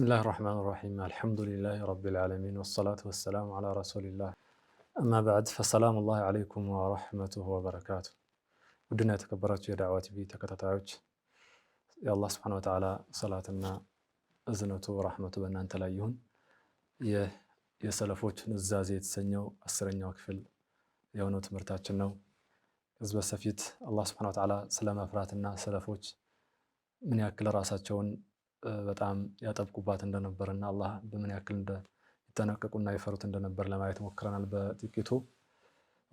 الله الرحمن الرحيم الحمد لله رب العالمين والصلاة والسلام على رسول الله أما بعد فسلام الله عليكم ورحمته وبركاته ودنا يتكبرات يا دعوات بي تكتتعوج يا الله سبحانه وتعالى صلاتنا أزنته ورحمته بأن أنت لا يهون يسلفوش نزازي تسنيو أسرنيو كفل يونو تمرتاتشنو إزبا سفيت الله سبحانه وتعالى سلام أفراتنا سلفوش من يأكل راساتشون በጣም ያጠብቁባት እንደነበርና አላህ በምን ያክል እንደተነቀቁና ይፈሩት እንደነበር ለማየት ሞክረናል በጥቂቱ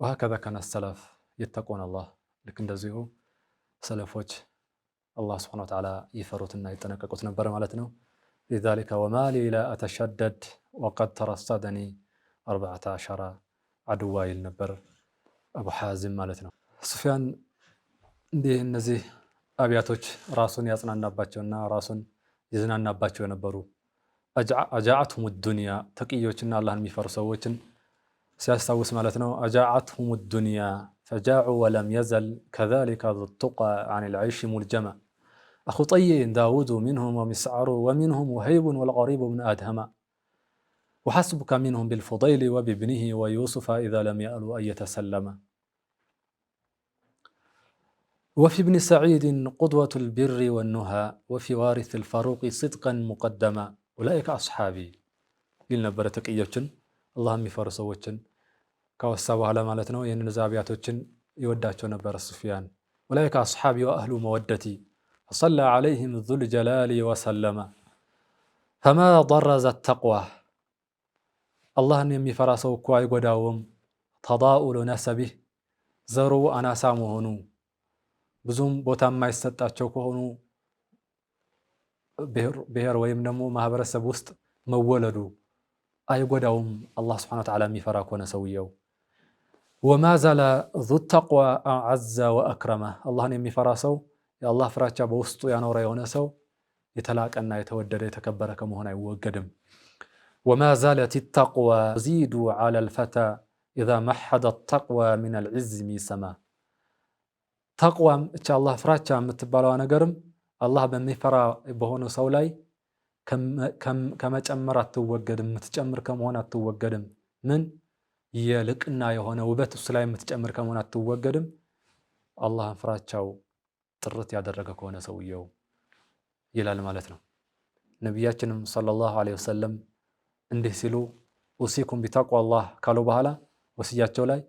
وهكذا كان السلف يتقون الله ልክ እንደዚሁ ሰለፎች አላህ Subhanahu Wa Ta'ala ይፈሩትና ይተነቀቁት ነበር ማለት ነው لذلك وما لي لا أتشدد وقد ترصدني 14 عدوا ይል ነበር አቡ ሐዚም ማለት ነው ሱፊያን እንዲህ እነዚህ አብያቶች ራሱን ያጽናናባቸውና ራሱን يزنانባቸው የነበሩ أجاعتهم الدنيا ተቅዮችና አላህን የሚፈሩ ሰዎችን ሲያስታውስ ማለት ነው أجاعتهم الدنيا فجاعوا ولم يزل كذلك ذو التقى عن العيش ملجما أخو طي داود منهم ومسعر ومنهم وهيب والغريب من آدهم وحسبك منهم بالفضيل وبابنه ويوسف إذا لم يألوا أن يتسلم وفي ابن سعيد قدوة البر والنهى وفي وارث الفاروق صدقا مقدما أولئك أصحابي يلنا برتقيوچن الله مفرسوچن كوسابو على مالتنا ين نزابياتوچن يوداچو نبر سفيان أولئك أصحابي وأهل مودتي فصلى عليهم ذو الجلال وسلم فما ضرز التقوى الله يمفرسو كو ايغداوم تضاؤل نسبه زرو انا سامهونو ብዙም ቦታ የማይሰጣቸው ከሆኑ ብሔር ወይም ደግሞ ማህበረሰብ ውስጥ መወለዱ አይጎዳውም አላህ Subhanahu Wa Ta'ala የሚፈራ ከሆነ ሰውየው وما زال ذو التقوى أعز وأكرم አላህን የሚፈራ ሰው የአላህ ፍራቻ በውስጡ ያኖረ የሆነ ሰው የተላቀና የተወደደ የተከበረ ከመሆን አይወገድም وما زالت التقوى تزيد على الفتى إذا محد التقوى من العز سما ተቅዋም እቻ አላህ ፍራቻ የምትባለው ነገርም አላህ በሚፈራ በሆነ ሰው ላይ ከመጨመር አትወገድም የምትጨምር ከመሆን አትወገድም ምን የልቅና የሆነ ውበት እሱ ላይ የምትጨምር ከመሆን አትወገድም አላህን ፍራቻው ጥርት ያደረገ ከሆነ ሰውየው ይላል ማለት ነው ነብያችንም ሰለላሁ ዐለይሂ ወሰለም እንዲህ ሲሉ ኡሲኩም ቢተቅዋላህ ካሉ በኋላ ወሲያቸው ላይ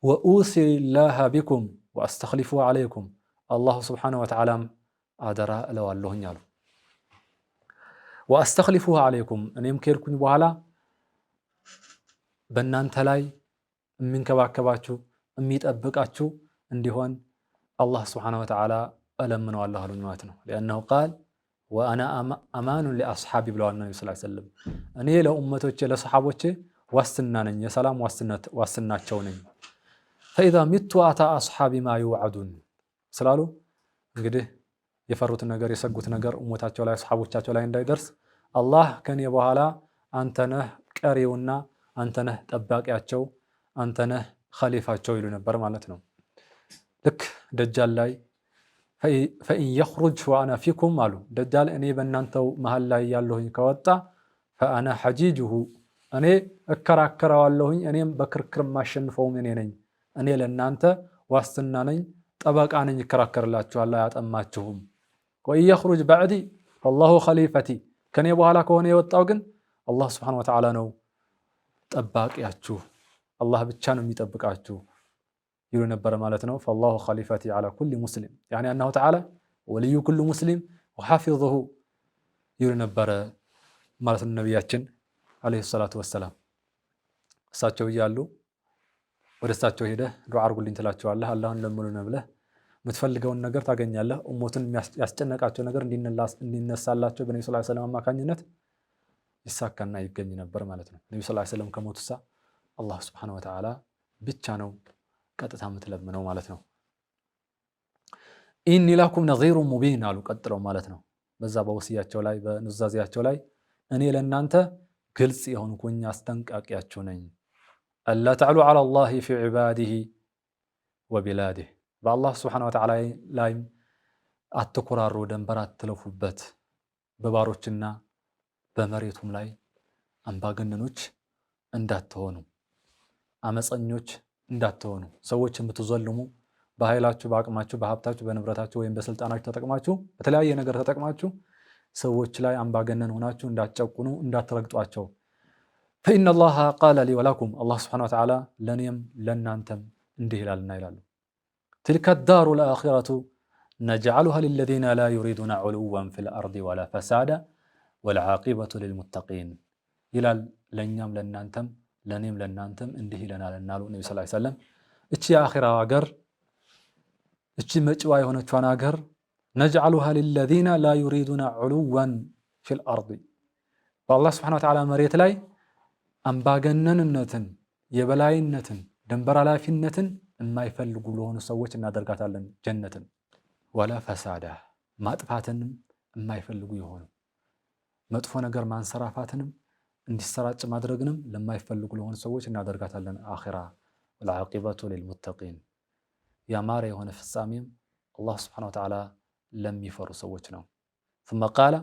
ወኡሲላህ ቢኩም واستخلفوا عليكم الله سبحانه وتعالى ادرا لو الله يالو واستخلفوا عليكم ان يمكركم بኋላ በእናንተ ላይ የሚንከባከባችሁ የሚጠብቃችሁ እንዲሆን الله سبحانه وتعالى ألمنوا الله ማለት ነው لانه قال وانا امان لاصحابي ብለዋል ነብዩ ሰለላሁ ዐለይሂ ወሰለም እኔ ለኡመቶቼ ለሰሃቦቼ ዋስትና ነኝ የሰላም ዋስትናቸው ነኝ فإذا مت أتى أصحابي ما يوعدون ስላሉ እንግዲህ የፈሩት ነገር የሰጉት ነገር ኡመታቸው ላይ ሰሃቦቻቸው ላይ እንዳይደርስ አላህ ከኔ በኋላ አንተ ነህ ቀሪውና አንተ ነህ ጠባቂያቸው አንተ ነህ ኸሊፋቸው ይሉ ነበር ማለት ነው ልክ ደጃል ላይ فإن يخرج وأنا فيكم አሉ ደጃል እኔ በእናንተው መሃል ላይ ያለሁኝ ከወጣ فأنا حجيجه እኔ እከራከራዋለሁኝ እኔም በክርክር ማሸንፈውም እኔ ነኝ እኔ ለእናንተ ዋስትና ነኝ ጠበቃ ነኝ ይከራከርላችኋል አያጠማችሁም ويخرج بعدي فالله خليفتي ከኔ በኋላ ከሆነ የወጣው ግን አላህ Subhanahu Wa Ta'ala ነው ጠባቂያችሁ አላህ ብቻ ነው የሚጠብቃችሁ ይሉ ነበር ማለት ነው فالله خليفتي على كل مسلم يعني انه تعالى ولي كل مسلم وحافظه ይሉ ነበር ማለት ነው ነብያችን አለይሂ ሰላቱ ወሰለም እሳቸው ይያሉ ወደሳቸው ሄደ ዱዓ አርጉልኝ ትላቸዋለህ አላህን ለምኑን ብለህ የምትፈልገውን ነገር ታገኛለህ ኡመቱን ያስጨነቃቸው ነገር እንዲነሳላቸው በነብዩ ሰለላሁ ዐለይሂ ወሰለም አማካኝነት ይሳካና ይገኝ ነበር ማለት ነው ነብዩ ሰለላሁ ዐለይሂ ወሰለም ከሞቱሳ አላህ Subhanahu Wa Ta'ala ብቻ ነው ቀጥታ የምትለምነው ማለት ነው ኢኒ ለኩም ነዚሩ ሙቢን አሉ ቀጥለው ማለት ነው በዛ በወሲያቸው ላይ በኑዛዜያቸው ላይ እኔ ለእናንተ ግልጽ የሆንኩኝ አስጠንቃቂያችሁ ነኝ። አላ ተዕሉ ዐላ ላሂ ፊ ዒባዲሂ ወቢላዲህ በአላህ ስብሓነሁ ወተዓላ ላይም አትኩራሩ፣ ደንበር አትለፉበት፣ በባሮችና በመሬቱም ላይ አምባገነኖች እንዳትሆኑ፣ አመፀኞች እንዳትሆኑ፣ ሰዎች የምትዘልሙ በኃይላችሁ፣ በአቅማችሁ፣ በሀብታችሁ፣ በንብረታችሁ ወይም በስልጣናችሁ ተጠቅማችሁ በተለያየ ነገር ተጠቅማችሁ ሰዎች ላይ አምባገነን ሆናችሁ እንዳትጨቁኑ፣ እንዳትረግጧቸው። ፈኢነ ላሃ ቃለ ሊ ወለኩም አላህ ስብሓነሁ ወተዓላ ለእኔም ለእናንተም እንዲህ ይላልና ይላሉ። ትልከ ዳሩ ልአኺረቱ ነጅዐሉሃ ሊለዚነ ላ ዩሪዱነ ዑሉወን ፊል አርዲ ወላ ፈሳዳ ወልዓቂበቱ ሊልሙተቂን ይላል። ለእኛም ለእናንተም ለእኔም ለእናንተም እንዲህ ይለናል እናሉ ነቢ ስ ሰለም። እቺ የአኺራ ሀገር እቺ መጭዋ የሆነቿን ሀገር ነጅዐሉሃ ሊለዚነ ላ ዩሪዱነ ዑሉወን ፊል አርዲ በአላህ ስብሓነሁ ወተዓላ መሬት ላይ አምባገነንነትን፣ የበላይነትን፣ ድንበር ኃላፊነትን የማይፈልጉ ለሆኑ ሰዎች እናደርጋታለን ጀነትን። ወላ ፈሳዳ ማጥፋትንም የማይፈልጉ የሆኑ መጥፎ ነገር ማንሰራፋትንም እንዲሰራጭ ማድረግንም ለማይፈልጉ ለሆኑ ሰዎች እናደርጋታለን አኺራ። ወልዓቂበቱ ሊልሙተቂን ያማረ የሆነ ፍጻሜም አላህ ስብሓነሁ ወተዓላ ለሚፈሩ ሰዎች ነው። ثم ቃለ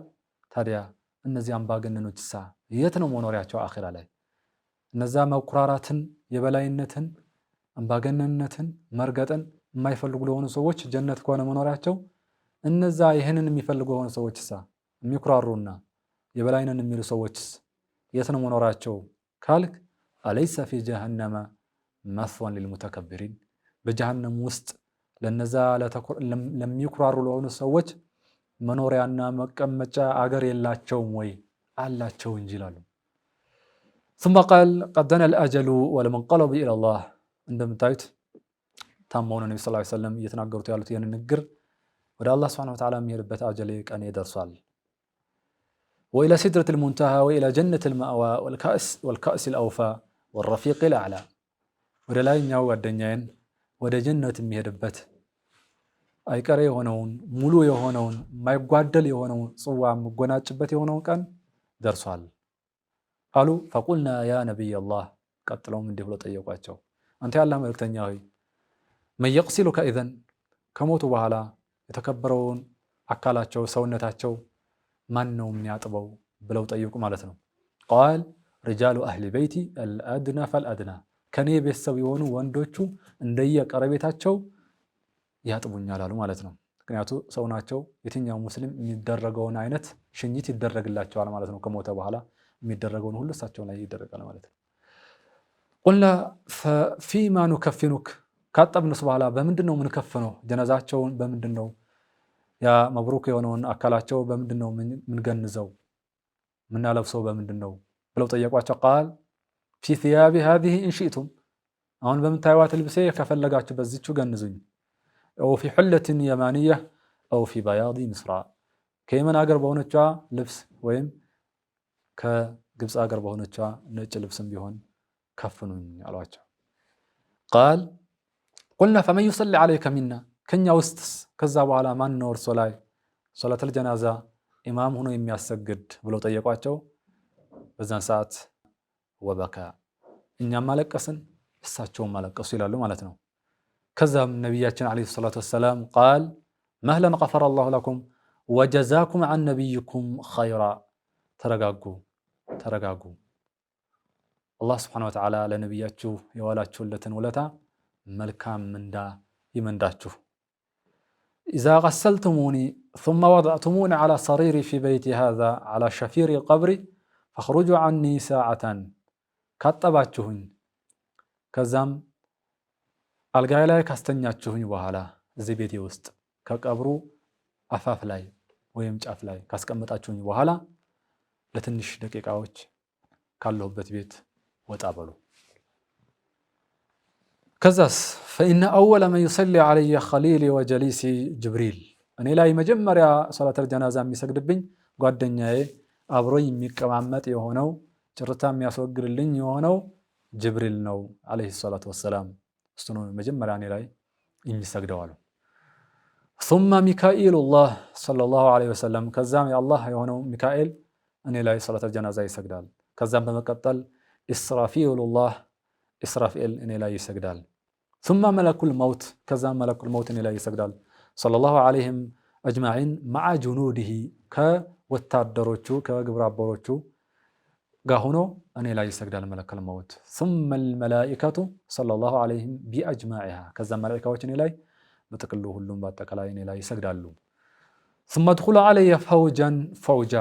ታዲያ እነዚህ አምባገነኖች የት ነው መኖሪያቸው አኺራ ላይ? እነዛ መኩራራትን፣ የበላይነትን፣ አምባገነንነትን፣ መርገጥን የማይፈልጉ ለሆኑ ሰዎች ጀነት ከሆነ መኖሪያቸው፣ እነዛ ይህንን የሚፈልጉ ለሆኑ ሰዎች የሚኩራሩና የበላይነን የሚሉ ሰዎችስ የት ነው መኖራቸው ካልክ፣ አለይሰ ፊ ጀሃነመ መስወን ሊልሙተከቢሪን በጀሃነም ውስጥ ለነዛ ለሚኩራሩ ለሆኑ ሰዎች መኖሪያና መቀመጫ አገር የላቸውም ወይ? አላቸው እንጂ ይላሉ። ثم قال قد دنا الأجل والمنقلب إلى الله እንደምታዩት ታማውን ነብዩ ሰለላሁ ዐለይሂ ወሰለም እየተናገሩት ያሉት ይህን ንግር ወደ አላህ ሱብሓነሁ ወተዓላ የሚሄድበት አጀሌ ቀኔ ደርሷል። وإلى سدرة المنتهى وإلى جنة المأوى والكأس الأوفى والرفيق الأعلى ወደ ላይኛው ጓደኛዬን ወደ ጀነት የሚሄድበት አይቀሬ የሆነውን ሙሉ የሆነውን የማይጓደል የሆነውን ጽዋ የምጎናጭበት የሆነውን ቀን ደርሷል አሉ። ፈቁልና ያ ነቢይ አላህ ቀጥለውም እንዲህ ብሎ ጠየቋቸው፣ አንተ ያላህ መልእክተኛ ሆይ መን የቅሲሉከ ኢዘን ከሞቱ በኋላ የተከበረውን አካላቸው ሰውነታቸው ማን ነው የሚያጥበው ብለው ጠየቁ ማለት ነው። ቃል ሪጃሉ አህሊ በይቲ አልአድና ፈልአድና ከኔ ቤተሰብ የሆኑ ወንዶቹ እንደየቀረቤታቸው ያጥቡኛል አሉ ማለት ነው። ምክንያቱ ሰው ናቸው። የትኛው ሙስሊም የሚደረገውን አይነት ሽኝት ይደረግላቸዋል ማለት ነው። ከሞተ በኋላ የሚደረገውን ሁሉ እሳቸው ላይ ይደረጋል ማለት ነው። ቁልና ፊማ ኑከፊኑክ ካጠብንስ በኋላ በምንድን ነው የምንከፍነው? ጀነዛቸውን በምንድን ነው ያ መብሩክ የሆነውን አካላቸው በምንድን ነው ምንገንዘው? ምናለብሰው በምንድን ነው ብለው ጠየቋቸው። ቃል ፊ ثياب هذه إن شئتم አሁን በምታዩት ልብሴ ከፈለጋችሁ በዚቹ ገንዙኝ። أو في حلة يمانية أو في بياض مصر ከየመን ሀገር በሆነቿ ልብስ ወይም ከግብፅ ሀገር በሆነቿ ነጭ ልብስም ቢሆን ከፍኑኝ አሏቸው። ቃል ቁልና ፈመን ዩሰሊ ዐለይከ ሚና ከኛ ውስጥስ ከዛ በኋላ ማን ነው እርሶ ላይ ሶላተል ጀናዛ ኢማም ሆኖ የሚያሰግድ ብለው ጠየቋቸው። በዛን ሰዓት ወበካ እኛም አለቀስን እሳቸውም አለቀሱ ይላሉ ማለት ነው። ከዛም ነቢያችን ዐለይሂ ሰላቱ ወሰላም ቃል መህለን ገፈረ አላሁ ለኩም ወጀዛኩም ዐን ነቢይኩም ኸይራ ተረጋጉ አላህ ስብሓነሁ ወተዓላ ለነቢያችሁ የዋላችሁለትን ውለታ መልካም ምንዳ ይመንዳችሁ። ኢዛ ገሰልቱሙኒ ثم وضعتموني على صريري في بيتي هذا على شفير قبري فاخرجوا عني ساعة ካጠባችሁኝ ከዛም አልጋይ ላይ ካስተኛችሁኝ በኋላ እዚህ ቤቴ ውስጥ ከቀብሩ አፋፍ ላይ ወይም ጫፍ ላይ ካስቀመጣችሁኝ በኋላ ለትንሽ ደቂቃዎች ካለሁበት ቤት ወጣ በሉ። ከዛስ ፈኢነ አወለ መን ዩሰሊ ዐለየ ኸሊሊ ወጀሊሲ ጅብሪል እኔ ላይ መጀመሪያ ሶላተል ጀናዛ የሚሰግድብኝ ጓደኛዬ አብሮኝ የሚቀማመጥ የሆነው ጭርታ የሚያስወግድልኝ የሆነው ጅብሪል ነው ዐለይሂ ሰላቱ ወሰላም። እሱ ነው መጀመሪያ እኔ ላይ የሚሰግደው አሉ። ثم ሚካኤሉላህ ሰለላሁ ዐለይሂ ወሰለም ከዛም የአላህ የሆነው ሚካኤል እኔ ላይ ሶላተል ጀናዛ ይሰግዳል። ከዛም በመቀጠል ኢስራፊሉላህ ኢስራፊል እኔ ላይ ይሰግዳል። ثم መለኩል መውት ከዛም መለኩል መውት እኔ ላይ ይሰግዳል። ሰለላሁ ዐለይሂም አጅማዒን መዓ ጁኑዲሂ ከወታደሮቹ ከግብረ አበሮቹ ጋር ሆኖ እኔ ላይ ይሰግዳል መለኩል መውት። ثم الملائكة ሰለላሁ ዐለይሂም ቢአጅማዒሃ ከዛም መላኢካዎች እኔ ላይ በጥቅሉ ሁሉም በአጠቃላይ እኔ ላይ ይሰግዳሉ። ثم ادخሉ ዐለየ ፈውጀን ፈውጃ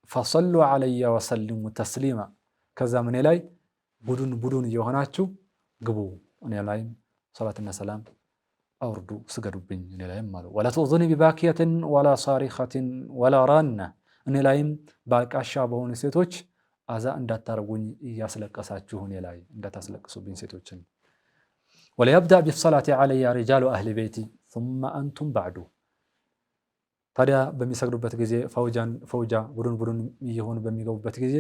ፈሰሉ ዐለየ ወሰሊሙ ተስሊማ ከዛም እኔ ላይ ቡድን እየሆናችሁ ግቡ እኔ ላይም ሰላትና ሰላም አውርዱ ስገዱብኝ እኔ ላይም አሉ። ወላ ትኡዙኒ ቢባኪየትን ወላ ሳሪኸትን ወላ ራና እኔ ላይም ባልቃሻ በሆኑ ሴቶች አዛ እንዳታረጉኝ እያስለቀሳችሁ እኔ ላይ እንዳታስለቅሱብኝ ሴቶችን። ወለየብደእ ቢሰላቲ ዐለየ ሪጃሉ አህሊ ቤቲ ثم አንቱም ባዕዱ ታዲያ በሚሰግዱበት ጊዜ ፈውጃ ቡድን እየሆኑ በሚገቡበት ጊዜ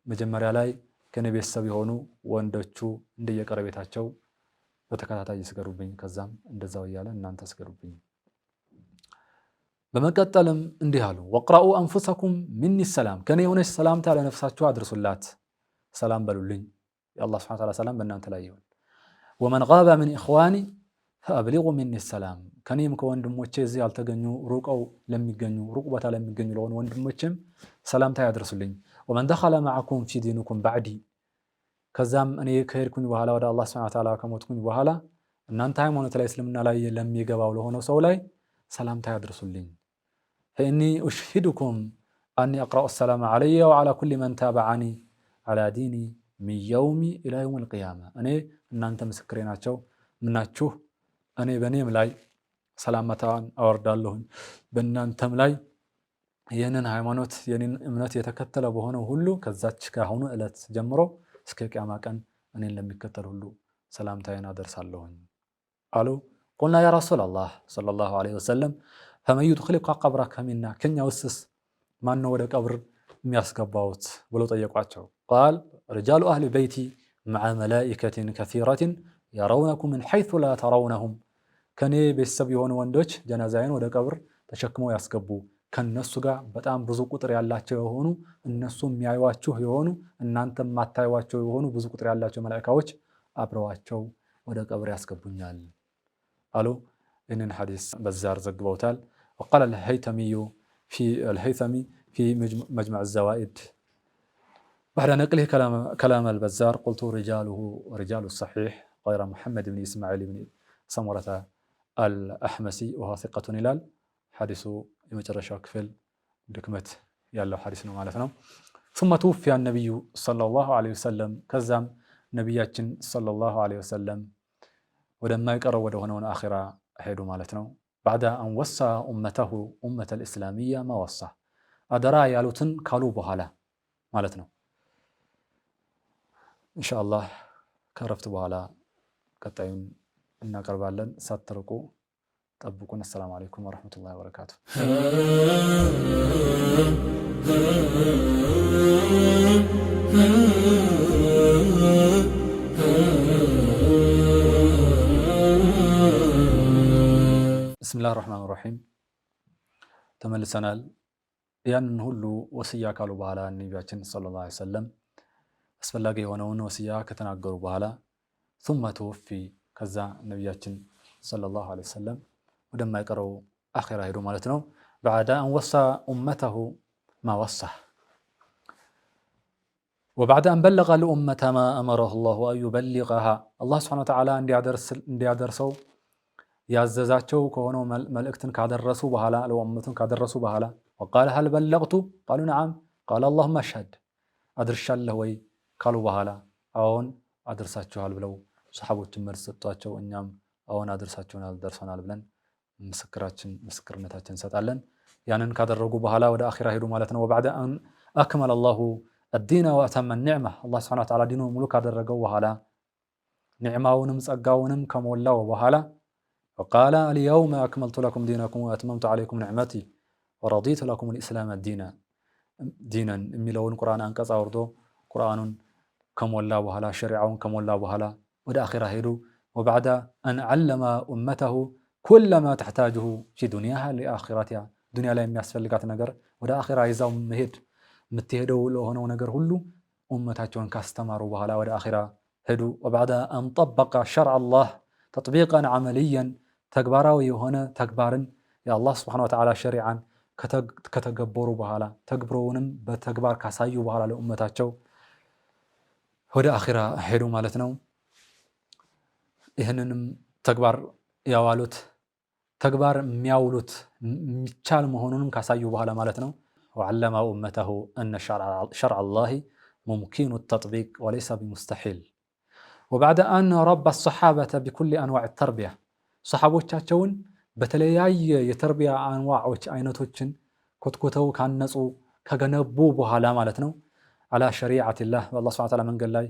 መጀመሪያ ላይ ከኔ ቤተሰብ የሆኑ ወንዶቹ እንደየቀረቤታቸው በተከታታይ ይስገዱብኝ። ከዛም እንደዛው እያለ እናንተ ስገዱብኝ። በመቀጠልም እንዲህ አሉ፣ ወቅረኡ አንፉሰኩም ሚኒ ሰላም ከኔ የሆነች ሰላምታ ለነፍሳችሁ አድርሱላት፣ ሰላም በሉልኝ። የአላህ ሱብሓነሁ ወተዓላ ሰላም በእናንተ ላይ ይሁን። ወመን ጋበ ሚን ኢኽዋኒ ፈአብሊጉ ሚኒ ሰላም ከኔም ከወንድሞቼ እዚህ ያልተገኙ ሩቅ ቦታ ለሚገኙ ለሆኑ ወንድሞቼም ሰላምታ ያድርሱልኝ። ወመን ደኸለ መዐኩም ፊ ዲኒኩም ባዕዲ ከዛም እኔ ከሄድኩኝ በኋላ ወደ አላህ ሱብሓነሁ ወተዓላ ከሞትኩኝ በኋላ እናንተ ሃይማኖት ላይ እስልምና ላይ ለሚገባው ለሆነው ሰው ላይ ሰላምታ ያድርሱልኝ። ፈኢኒ ኡሽሂዱኩም አኒ አቅረኡ ሰላመ ዐለየ ወዐላ ኩሊ መን ታበዐኒ ዐላ ዲኒ ሚን የውሚ ኢላ የውሚል ቂያማ እኔ እናንተ ምስክሬ ናችሁ እኔ በእኔም ላይ ሰላምታን አወርዳለሁኝ በእናንተም ላይ ይህንን ሃይማኖት የኔን እምነት የተከተለ በሆነው ሁሉ ከዛች ከአሁኑ ዕለት ጀምሮ እስከ ቂያማ ቀን እኔን ለሚከተል ሁሉ ሰላምታዬን አደርሳለሁኝ አሉ። ቁልና ያ ረሱለላህ ሰለላሁ ዐለይሂ ወሰለም ፈመን ዩድኺሉከ ቀብረከ ሚና ከኛ ውስጥስ ማነው ወደ ቀብር የሚያስገባውት ብሎ ጠየቋቸው። ቃል ሪጃሉ አህሊ በይቲ መዐ መላኢከቲን ከሲረቲን የረውነኩም ምን ሐይሱ ላ ተረውነሁም ከኔ ቤተሰብ የሆኑ ወንዶች ጀናዛዬን ወደ ቀብር ተሸክመው ያስገቡ ከነሱ ጋር በጣም ብዙ ቁጥር ያላቸው የሆኑ እነሱ የሚያዩዋችሁ የሆኑ እናንተ የማታዩዋቸው የሆኑ ብዙ ቁጥር ያላቸው መላኢካዎች አብረዋቸው ወደ ቀብር ያስገቡኛል አሉ። ይህንን ሐዲስ በዛር ዘግበውታል። ወቃለ አልሀይተሚ ፊ መጅመዕ አዘዋኢድ ባዕደ ነቅሊህ ከላም አልበዛር ቁልቱ ሪጃሉሁ ሪጃሉ ሰሒሕ ገይረ ሙሐመድ ብን ኢስማዒል ብን ሰሙረተ አልአሕመሲ ወሁወ ሲቀቱን ይላል። ሐዲሱ የመጨረሻው ክፍል ድክመት ያለው ሐዲስ ነው ማለት ነው። ثم توفي النبي صلى الله عليه وسلم ከዛም ነቢያችን ሰለላሁ ዐለይሂ ወሰለም ወደማይቀረው ወደ ሆነውን አኺራ ሄዱ ማለት ነው። بعد أن وصى أمته أمة الإسلامية ما وصى አደራ ያሉትን ካሉ በኋላ ማለት ነው። ኢንሻአላህ ከረፍት በኋላ ቀጣዩን እናቀርባለን። ሳትርቁ ጠብቁን። አሰላሙ አለይኩም ወረሕመቱላሂ ወበረካቱ። ብስሚላህ ራሕማን ራሒም ተመልሰናል። ያንን ሁሉ ወስያ ካሉ በኋላ ነቢያችን ሰለላሁ ዐለይሂ ወሰለም አስፈላጊ የሆነውን ወስያ ከተናገሩ በኋላ ثم توفي ከዛ ነቢያችን ሰለላሁ ዐለይሂ ወሰለም ወደማይቀረው አኺራ ሄዱ ማለት ነው። بعد أن وصى أمته ما وصى وبعد أن بلغ الأمة ما أمره الله أن يبلغها الله سبحانه وتعالى እንዲያደርሰው ያዘዛቸው ከሆነው መልእክትን ካደረሱ በኋላ ለኡመቱን ካደረሱ በኋላ وقال هل بلغت قالوا نعم قال اللهم اشهد አድርሻለሁ ወይ ካሉ በኋላ አዎን አድርሳችኋል ብለው ሰሐቦችን መልስ ሰጧቸው። እኛም አዎን አድርሳችኋል ደርሰናል ብለን ምስክርነታችን እንሰጣለን። ያንን ካደረጉ በኋላ ወደ አኺራ ሄዱ ማለት ነው። وبعد أن أكمل الله الدين وأتم النعمة الله سبحانه وتعالى ዲኑን ሙሉ ካደረገው በኋላ ኒዕማውንም ጸጋውንም ከሞላው በኋላ وقال اليوم أكملت لكم دينكم وأتممت عليكم نعمتي ورضيت لكم الإسلام دينا የሚለውን ቁርአን አንቀጽ አውርዶ ቁርአኑን ከሞላ በኋላ ሸሪዓውን ከሞላ በኋላ ወደ አኺራ ሄዱ። وبعد أن علم أمته كل ما تحتاجه في دنياها لآخرتها ዱንያ ላይ የሚያስፈልጋት ነገር ወደ አኺራ ይዛው መሄድ የምትሄደው ለሆነው ነገር ሁሉ أمتاቸውን ካስተማሩ በኋላ ወደ አኺራ ሄዱ። وبعد أن طبق شرع الله تطبيقا عمليا ተግባራዊ የሆነ ተግባርን የአላህ Subhanahu Wa Ta'ala ሸሪዓን ከተገበሩ በኋላ ተግብሮውንም በተግባር ካሳዩ በኋላ ለኡመታቸው ወደ አኺራ ሄዱ ማለት ነው። ይህንንም ተግባር ያዋሉት ተግባር የሚያውሉት የሚቻል መሆኑንም ካሳዩ በኋላ ማለት ነው። وعلم أمته أن شرع الله ممكن التطبيق وليس بمستحيل. وبعد أن ربى الصحابة بكل أنواع التربية صحابዎቻቸውን በተለያየ የተርቢያ አንዋዖች አይነቶችን ኮትኮተው ካነጹ ከገነቡ በኋላ ማለት ነው على شريعة الله والله سبحانه وتعالى መንገድ ላይ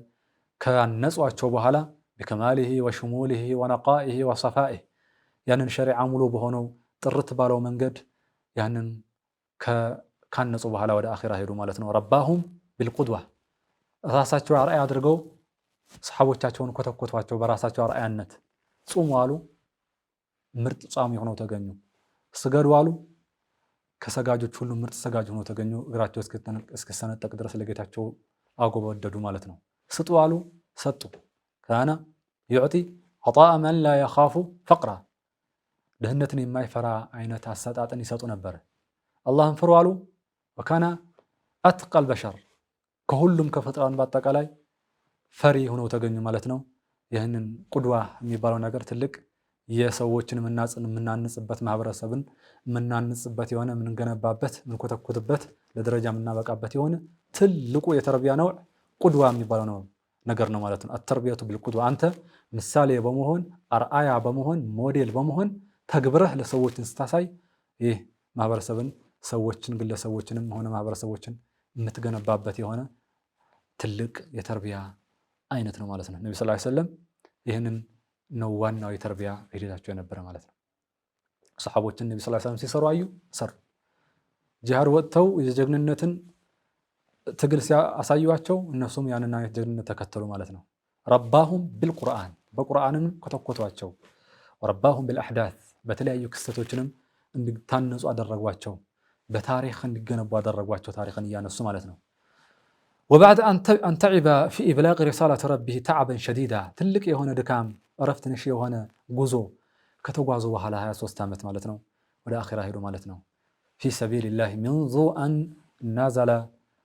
ካነጿቸው በኋላ بكماله وشموله ونقائه وصفائه ያንን ሸሪዓ ሙሉ በሆነው ጥርት ባለው መንገድ ያንን ካነጹ በኋላ ወደ አኺራ ሄዱ ማለት ነው። ረባሁም ቢልቁድዋ ራሳቸው አርአያ አድርገው ሰሐቦቻቸውን ኮተኮቷቸው በራሳቸው አርአያነት። ጾሙ አሉ ምርጥ ጻም ሆነው ተገኙ። ስገዱ አሉ ከሰጋጆች ሁሉ ምርጥ ሰጋጅ ሆነው ተገኙ። እግራቸው እስከሰነጠቅ ድረስ ለጌታቸው አጎበደዱ ማለት ነው። ስጡ አሉ ሰጡ። ካና يعطي عطاء من لا يخاف فقرا ድህነትን የማይፈራ አይነት አሰጣጥን ይሰጡ ነበር። አላህን ፍሩ አሉ ወካና አትቀል በሸር ከሁሉም ከፍጥራን በአጠቃላይ ፈሪ ሆነው ተገኙ ማለት ነው። ይህንን ቁድዋ የሚባለው ነገር ትልቅ የሰዎችን የምናንጽበት ማህበረሰብን የምናንጽበት የሆነ የምንገነባበት የምንኮተኩትበት ለደረጃ የምናበቃበት የሆነ ትልቁ የተርቢያ ነው ቁድዋ የሚባለው ነው ነገር ነው ማለት ነው። አተርቢያቱ ቢልቁድዋ አንተ ምሳሌ በመሆን አርአያ በመሆን ሞዴል በመሆን ተግብረህ ለሰዎችን ስታሳይ ይህ ማህበረሰብን ሰዎችን ግለሰቦችንም ሆነ ማህበረሰቦችን የምትገነባበት የሆነ ትልቅ የተርቢያ አይነት ነው ማለት ነው። ነብዩ ሰለላሁ ዐለይሂ ወሰለም ይህንን ነው ዋናው የተርቢያ ሂደታቸው የነበረ ማለት ነው። ሰሐቦችን ነብዩ ሰለላሁ ዐለይሂ ወሰለም ሲሰሩ አዩ ሰሩ። ጂሃድ ወጥተው የጀግንነትን ትግል ሲያሳዩአቸው እነሱም ያንን አይነት ጀግንነት ተከተሉ ማለት ነው። ረባሁም ቢልቁርአን በቁርአንም ከተኮቷቸው። ወረባሁም ቢልአህዳት በተለያዩ ክስተቶችንም እንዲታነጹ አደረጓቸው። በታሪክ እንዲገነቡ አደረጓቸው ታሪክን እያነሱ ማለት ነው። وبعد أن تعب في إبلاغ رسالة ربه تعبا شديدا ትልቅ የሆነ ድካም እረፍት ነሽ የሆነ ጉዞ ከተጓዙ በኋላ 23 ዓመት ማለት ነው ወደ አኺራ ሄዱ ማለት ነው። في سبيل الله منذ أن نزل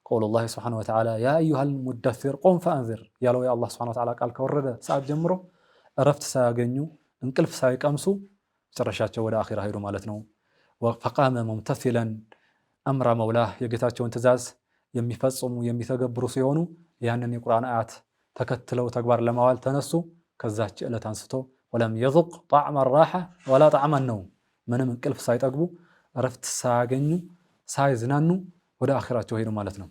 قول الله سبحانه وتعالى يا أيها المدثر قم فأنذر ያለው የአላህ سبحانه وتعالى ቃል ከወረደ ሰዓት ጀምሮ እረፍት ሳያገኙ እንቅልፍ ሳይቀምሱ ጨረሻቸው ወደ አኺራ ሄዱ ማለት ነው። فقام ممتثلا أمر مولاه የጌታቸውን ትእዛዝ የሚፈጽሙ የሚተገብሩ ሲሆኑ ያንን የቁርአን አያት ተከትለው ተግባር ለማዋል ተነሱ። ከዛች ዕለት አንስቶ ወለም يذق طعم الراحة ولا طعم النوم ምንም እንቅልፍ ሳይጠግቡ እረፍት ሳያገኙ ሳይዝናኑ ወደ አኺራቸው ሄዱ ማለት ነው።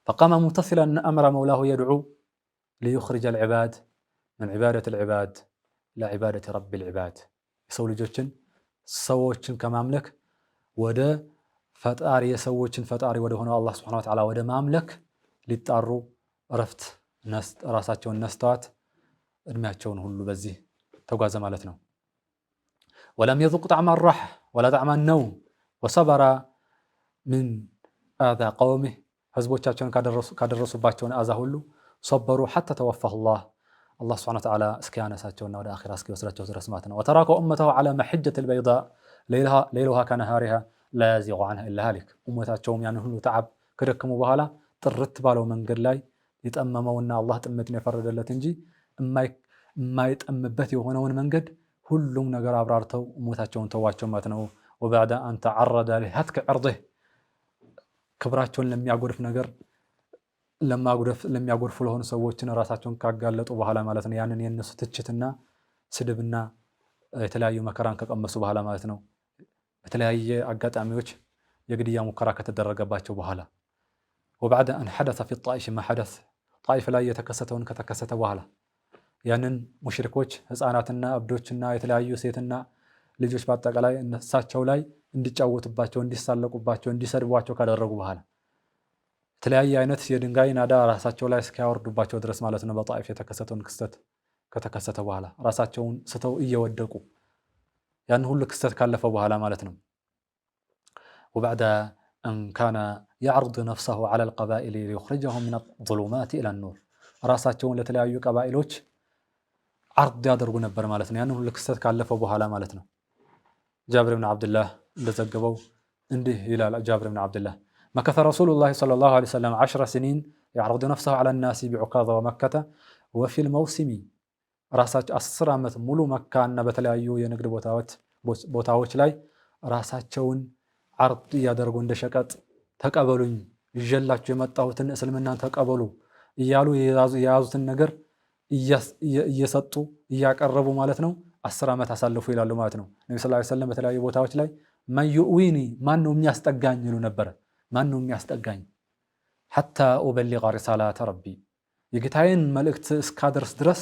فقام ممتثلا أمر مولاه يدعو ليخرج العباد من عبادة العباد إلى عبادة رب العباد የሰው ልጆችን ሰዎችን ከማምለክ ወደ ፈጣሪ የሰዎችን ፈጣሪ ወደ ሆነው አላህ Subhanahu Wa Ta'ala ወደ ማምለክ ሊጣሩ እረፍት ራሳቸውን ነስተዋት እድሜያቸውን ሁሉ በዚህ ተጓዘ ማለት ነው። ولم يذق طعم الراحة ولا طعم النوم وصبر من آذى قومه ህዝቦቻቸውን ካደረሱባቸውን አዛ ሁሉ صبሩ حتى توفاه الله سبحانه وتعالى እስኪያነሳቸውና ወደ አኺራ እስኪወስዳቸው ድረስ ማለት ነው። وترك أمته على محجة البيضاء ليلها كنهارها لا يزيغ عنها إلا هالك أمتاتهم يعني هلو تعب كركموا بهالا ጥርት ባለው መንገድ ላይ የጠመመውና አላህ ጥመትን የፈረደለት እንጂ የማይጠምበት የሆነውን መንገድ ሁሉም ነገር አብራርተው ሞታቸውን ተዋቸው ማለት ነው። وبعد أن تعرض لهتك عرضه ክብራቸውን ለሚያጎድፍ ነገር ለሚያጎድፉ ለሆኑ ሰዎችን ራሳቸውን ካጋለጡ በኋላ ማለት ነው። ያንን የነሱ ትችትና ስድብና የተለያዩ መከራን ከቀመሱ በኋላ ማለት ነው። በተለያየ አጋጣሚዎች የግድያ ሙከራ ከተደረገባቸው በኋላ وبعد أن حدث في الطائف ما حدث طائف ላይ የተከሰተውን ከተከሰተ በኋላ ያንን ሙሽሪኮች ህፃናትና እብዶችና የተለያዩ ሴትና ልጆች በአጠቃላይ እነሳቸው ላይ እንዲጫወቱባቸው እንዲሳለቁባቸው እንዲሰድቧቸው ካደረጉ በኋላ የተለያየ አይነት የድንጋይ ናዳ ራሳቸው ላይ እስኪያወርዱባቸው ድረስ ማለት ነው። በጣይፍ የተከሰተውን ክስተት ከተከሰተ በኋላ ራሳቸውን ስተው እየወደቁ ያን ሁሉ ክስተት ካለፈ በኋላ ማለት ነው። وبعد أن كان يعرض نفسه على القبائل ليخرجهم من الظلمات إلى النور راساتهم لتلايو قبائلوች عرض ያደርጉ ነበር ማለት ነው ያንን ሁሉ ክስተት ካለፈ በኋላ ማለት ነው ጃብር ኢብኑ አብዱላህ እንደዘገበው እንዲህ ይላል ጃብር ኢብኑ አብዱላህ مكث رسول الله صلى الله عليه وسلم 10 سنين يعرض نفسه على الناس بعكاظ ومكة وفي الموسم ራሳቸው 10 ዓመት ሙሉ መካና በተለያዩ የንግድ ቦታዎች ላይ ራሳቸውን عرض ያደርጉ እንደሸቀጥ ተቀበሉኝ ይጀላችሁ የመጣሁትን እስልምናን ተቀበሉ እያሉ የያዙትን ነገር እየሰጡ እያቀረቡ ማለት ነው 10 ዓመት አሳልፉ ይላሉ ማለት ነው ነብዩ ሰለላሁ ዐለይሂ ወሰለም በተለያዩ ቦታዎች ላይ ማዩዊኒ ማን ነው የሚያስጠጋኝ ይሉ ነበር ማን ነው የሚያስጠጋኝ حتى أبلغ رسالات ربي የጌታዬን መልእክት እስካደርስ ድረስ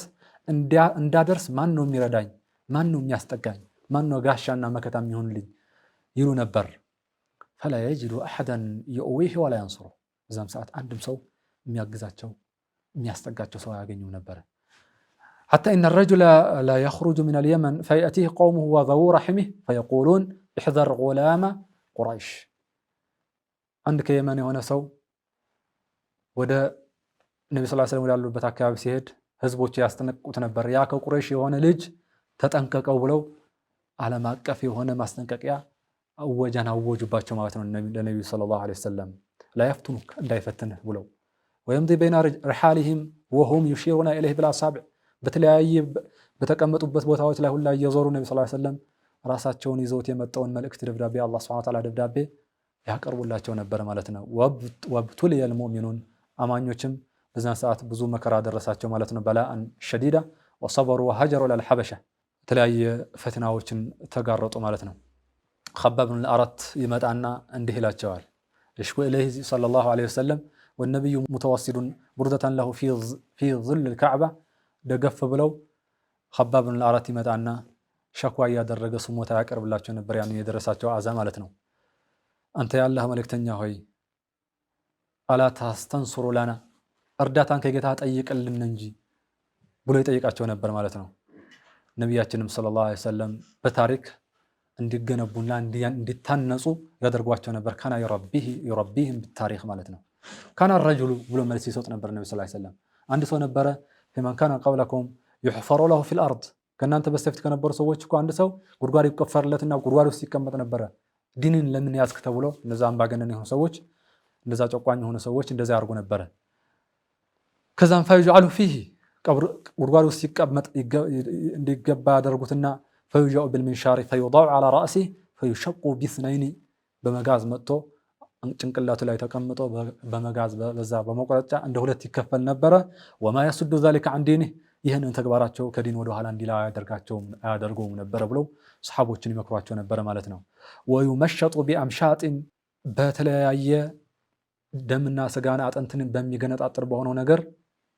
እንዳደርስ ማን ነው የሚረዳኝ ማን ነው የሚያስጠጋኝ ማን ነው ጋሻና መከታ የሚሆንልኝ ይሉ ነበር فلا يجد أحدا يؤويه ولا ينصره በዛም ሰዓት አንድም ሰው የሚያግዛቸው የሚያስጠጋቸው ሰው ያገኙ ነበር حتى إن الرجل لا يخرج من اليمن فيأتيه قومه وذو رحمه فيقولون احذر غلام قريش عندك يمن የሆነ ሰው ወደ ነብዩ ሰለላሁ ዐለይሂ ወሰለም ያሉበት አካባቢ ሲሄድ ህዝቦች ያስጠነቅቁት ነበር ያ ከቁረይሽ የሆነ ልጅ ተጠንቀቀው ብለው ዓለም አቀፍ የሆነ ማስጠንቀቂያ አወጃን አወጁባቸው ማለት ነው ለነብዩ ሰለላሁ ዐለይሂ ወሰለም لا يفتنك እንዳይፈትንህ ብለው ويمضي بين رحالهم وهم يشيرون إليه بالأصابع በተለያየ በተቀመጡበት ቦታዎች ላይ ሁሉ እየዞሩ ነብዩ ሰለላሁ ዐለይሂ ወሰለም ራሳቸውን ይዘውት የመጣውን መልእክት ደብዳቤ አላህ ሱብሓነሁ ወተዓላ ደብዳቤ ያቀርቡላቸው ነበር ማለት ነው ወብቱል የልሙእሚኑን አማኞችም በዛን ሰዓት ብዙ መከራ ደረሳቸው ማለት ነው በላአን ሸዲዳ وصبروا وهجروا للحبشه የተለያየ ፈተናዎችን ተጋረጡ ማለት ነው خباب بن الأرت ይመጣና እንዲህ ይላቸዋል እሽኩ ኢለይሂ ሰለላሁ ዐለይሂ ወሰለም والنبي متوسد بردة له في ظل الكعبة ደገፍ ብለው خباب بن الأرت ይመጣና ሸኳ ያደረገ ስሞታ ያቀርብላቸው ነበር ያን የደረሳቸው አዛ ማለት ነው አንተ ያላህ መልእክተኛ ሆይ አላ ታስተንሱሩ ለና እርዳታን ከጌታ ጠይቅልን እንጂ ብሎ ይጠይቃቸው ነበር ማለት ነው ነብያችንም ሰለላሁ ዐለይሂ ወሰለም በታሪክ እንዲገነቡና እንዲታነጹ ያደርጓቸው ነበር ካና ይረቢህም በታሪክ ማለት ነው ካና الرجل ብሎ መልስ ይሰጥ ነበር ነብዩ ሰለላሁ ዐለይሂ ወሰለም አንድ ሰው ነበረ فمن كان قبلكم يحفر له في الارض ከናንተ በስተፊት ከነበሩ ሰዎች እኮ አንድ ሰው ጉድጓድ ይቆፈርለትና ጉድጓድ ውስጥ ይቀመጥ ነበር ዲንን ለምን ያዝክ ተብሎ እነዛ አምባገነን የሆኑ ሰዎች እንደዛ ጨቋኝ የሆኑ ሰዎች እንደዛ ያርጉ ነበር ከዛም ፈይጃሉ فيه ጉድጓድ ውስጥ ይቀመጥ እንዲገባ ያደርጉትና فيجاء بالمنشار فيوضع على رأسه فيشق باثنين በመጋዝ መጥቶ ጭንቅላቱ ላይ ተቀምጦ በመጋዝ በዛ በመቆረጫ እንደ ሁለት ይከፈል ነበር وما يسد ذلك عن دينه ይሄንን ተግባራቸው ከዲን ወደ ኋላ እንዲላ ያደርገውም ነበር ብለው ሰሃቦችን ይመክሯቸው ነበር ማለት ነው ويمشط بأمشاط በተለያየ ደምና ስጋና አጥንትን በሚገነጣጥር በሆነው ነገር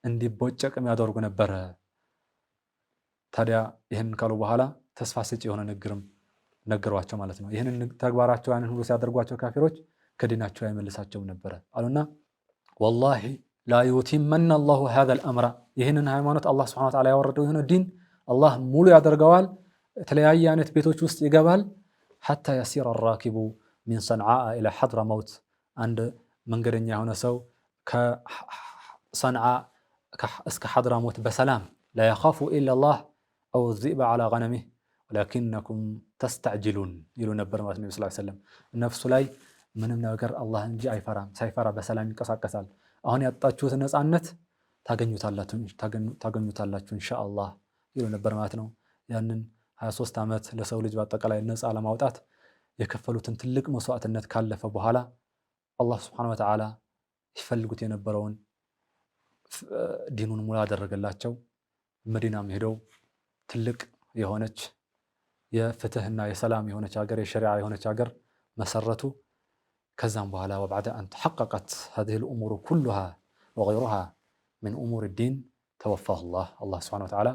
እንዲቦጨቅም ያደርጉ ነበር ታዲያ ይሄን ካሉ በኋላ ተስፋ ሰጪ የሆነ ንግርም ነገሯቸው ማለት ነው ይሄንን ተግባራቸው ያንን ሁሉ ሲያደርጓቸው ካፊሮች ከዲናቸው አይመልሳቸውም ነበር አሉና والله لا يتمن الله هذا الامر ይሄንን ሃይማኖት አላህ Subhanahu Wa Ta'ala ያወረደው ይሄን ዲን አላህ ሙሉ ያደርገዋል የተለያየ አይነት ቤቶች ውስጥ ይገባል حتى يسير الراكب من صنعاء الى حضرموت عند መንገደኛ የሆነ ሰው ከصنعاء እስከ حضرموت በሰላም لا يخاف الا الله او الذئب على غنمه ولكنكم تستعجلون ይሉ ነበር ማለት ነው ሰለላሁ ዐለይሂ ወሰለም ነፍሱ ላይ ምንም ነገር አላህ እንጂ አይፈራም ሳይፈራ በሰላም ይንቀሳቀሳል አሁን ያጣችሁት ነፃነት ታገኙታላችሁ ኢንሻአላህ ይሉ ነበር ማለት ነው ያንን 23 ዓመት ለሰው ልጅ በአጠቃላይ ነፃ ለማውጣት የከፈሉትን ትልቅ መስዋዕትነት ካለፈ በኋላ አላህ Subhanahu Wa Ta'ala ይፈልጉት የነበረውን ዲኑን ሙሉ አደረገላቸው መዲናም ሄደው ትልቅ የሆነች የፍትህና የሰላም የሆነች ሀገር የሸሪዓ የሆነች ሀገር መሰረቱ ከዛም በኋላ وبعد أن تحققت هذه الأمور كلها وغيرها من أمور الدين توفاه الله سبحانه وتعالى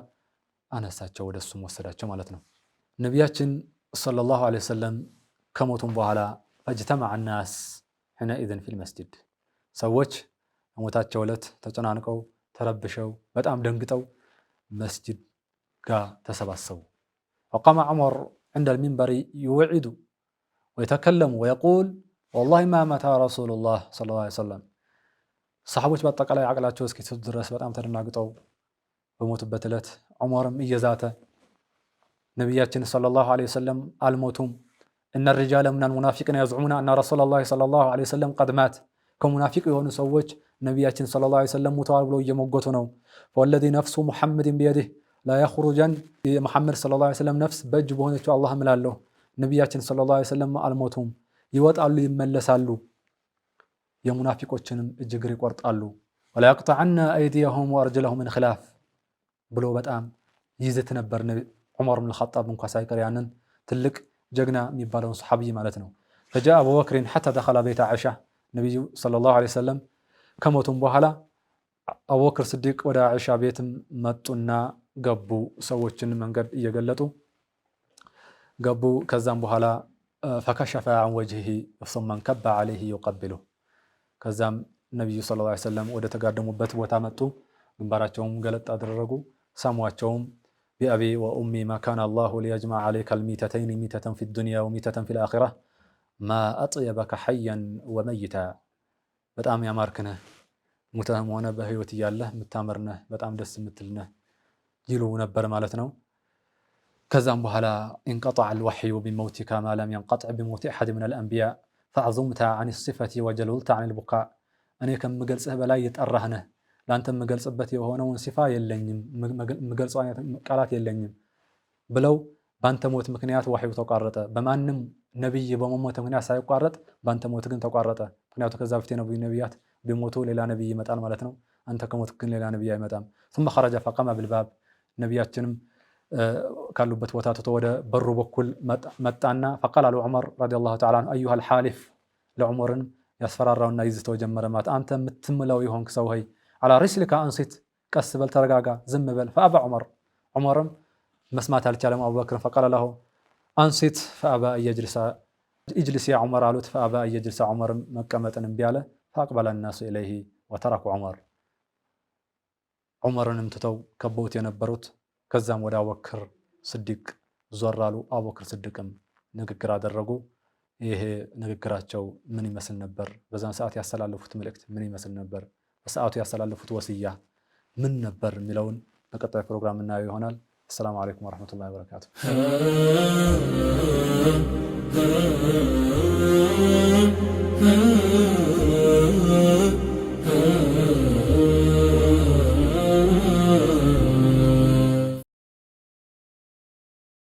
አነሳቸው ወደሱም ወሰዳቸው ማለት ነው ነብያችን ሰለላሁ ዐለይሂ ወሰለም ከሞቱም በኋላ فاجتمع الناس حينئذ في المسجد ሰዎች ሞታቸው ዕለት ተጨናንቀው ተረብሸው በጣም ደንግጠው መስጂድ ጋር ተሰባሰቡ وقام عمر عند المنبر يوعد ويتكلم ويقول ወላሂ ማ መታ ረሱሉላህ ሰለላሁ ዐለይሂ ወሰለም። ሰሓቦች በአጠቃላይ አቅላቸው እስኪስት ድረስ በጣም ተደናግጠው በሞቱበት ዕለት ዑመርም እየዛተ ነቢያችን ሰለላሁ ዐለይሂ ወሰለም አልሞቱም። እነ ሪጃለ ሚነል ሙናፊቂነ የዝዑሙነ አነ ረሱለላህ ሰለላሁ ዐለይሂ ወሰለም ቀድ ማት። ከሙናፊቅ የሆኑ ሰዎች ነቢያችን ሰለላሁ ዐለይሂ ወሰለም ሙተዋል ብለው እየሞገቱ ነው። ወለዚ ነፍሱ ሙሐመድን ቢየዲህ ላየኽሩጀን የሙሐመድ ሰለላሁ ዐለይሂ ወሰለም ነፍስ በእጅ በሆነችው አላህ እምላለሁ ነቢያችን ሰለላሁ ዐለይሂ ወሰለም አልሞቱም፣ ይወጣሉ፣ ይመለሳሉ፣ የሙናፊቆችንም እጅ እግር ይቆርጣሉ። ወለየቅጠዐነ አይዲየሁም ወአርጅለሁም ሚን ኺላፍ ብሎ በጣም ይዝት ነበር። ዑመር ብን ኸጣብ እንኳ ሳይቀር ያንን ትልቅ ጀግና የሚባለውን ሰሓቢይ ማለት ነው። ፈጃአ አቡበክሪን ሐታ ደኸለ ቤተ ዓኢሻ ነቢዩ ሰለላሁ ዐለይሂ ወሰለም ከሞቱም በኋላ አቡበክር ስዲቅ ወደ ዓኢሻ ቤትም መጡና ገቡ። ሰዎችን መንገድ እየገለጡ ገቡ። ከዛም በኋላ ፈከሸፈ ዐን ወጅሂ ሱመ እንከበ ዐለይሂ ዩቀቢሉ። ከዛም ነቢዩ ሰለላሁ ዐለይሂ ወሰለም ወደ ተጋደሙበት ቦታ መጡ። ግንባራቸውም ገለጥ አደረጉ። ሰሟቸውም ቢአቢ ወኡሚ ማ ካነ አላሁ ሊየጅመዐ ዐለይከል ሚተተይኒ ሚተተን ፊ ዱንያ ወሚተተን ፊል አኺራ ማ አጥየበከ ሐየን ወመይታ። በጣም ያማርክነህ ሙተህም ሆነ በህይወት እያለህ የምታምርነህ በጣም ደስ የምትልነህ ይሉ ነበር ማለት ነው። ከዛም በኋላ እንቀጠዐል ወሕዩ ቢመውቲከ ማ ለም የንቀጥዕ ቢመውቲ አሐድ ሚነል አንቢያ ፈዐዙምተ ዐን ሲፈቲ ወጀሉልተ ዐኒል ቡካ። እኔ ከምገልጽህ በላይ የጠራህ ነህ፣ ለአንተ የምገልጽበት የሆነውን ሲፋ የለኝም፣ የምገልጸው አይነት ቃላት የለኝም ብለው በአንተ ሞት ምክንያት ወሕዩ ተቋረጠ። በማንም ነቢይ በመሞት ምክንያት ሳይቋረጥ በአንተ ሞት ግን ተቋረጠ። ምክንያቱ ከዛ በፊት የነበሩ ነቢያት ቢሞቱ ሌላ ነቢይ ይመጣል ማለት ነው። አንተ ከሞት ግን ሌላ ነቢይ አይመጣም። ثم خرج فقام بالباب ነቢያችንም ካሉበት ቦታ ትቶ ወደ በሩ በኩል መጣና فقال له عمر رضي الله تعالى عنه أيها الحالف ለዑመርን ያስፈራራውና ይዝተው ጀመረ ማለት አንተ የምትምለው የሆንክ ሰው ሆይ على رسلك أنصت ቀስ በል ተረጋጋ ዝም በል فأبى عمر ዑመርም መስማት አልቻለም አቡበክርን فقال له أنصت فأبى أن يجلس اجلس يا عمر አሉት فأبى أن يجلس ዑመርም መቀመጥን እምቢ አለ فأقبل الناس إليه وتركوا عمر ዑመርንም ትተው ከበውት የነበሩት ከዛም ወደ አቡበክር ስዲቅ ዞር አሉ። አቡበክር ስዲቅም ንግግር አደረጉ። ይሄ ንግግራቸው ምን ይመስል ነበር? በዛን ሰዓት ያስተላለፉት መልእክት ምን ይመስል ነበር? በሰዓቱ ያስተላለፉት ወስያ ምን ነበር የሚለውን በቀጣይ ፕሮግራም እናየው ይሆናል። አሰላሙ አለይኩም ወረሕመቱላሂ ወበረካቱሁ።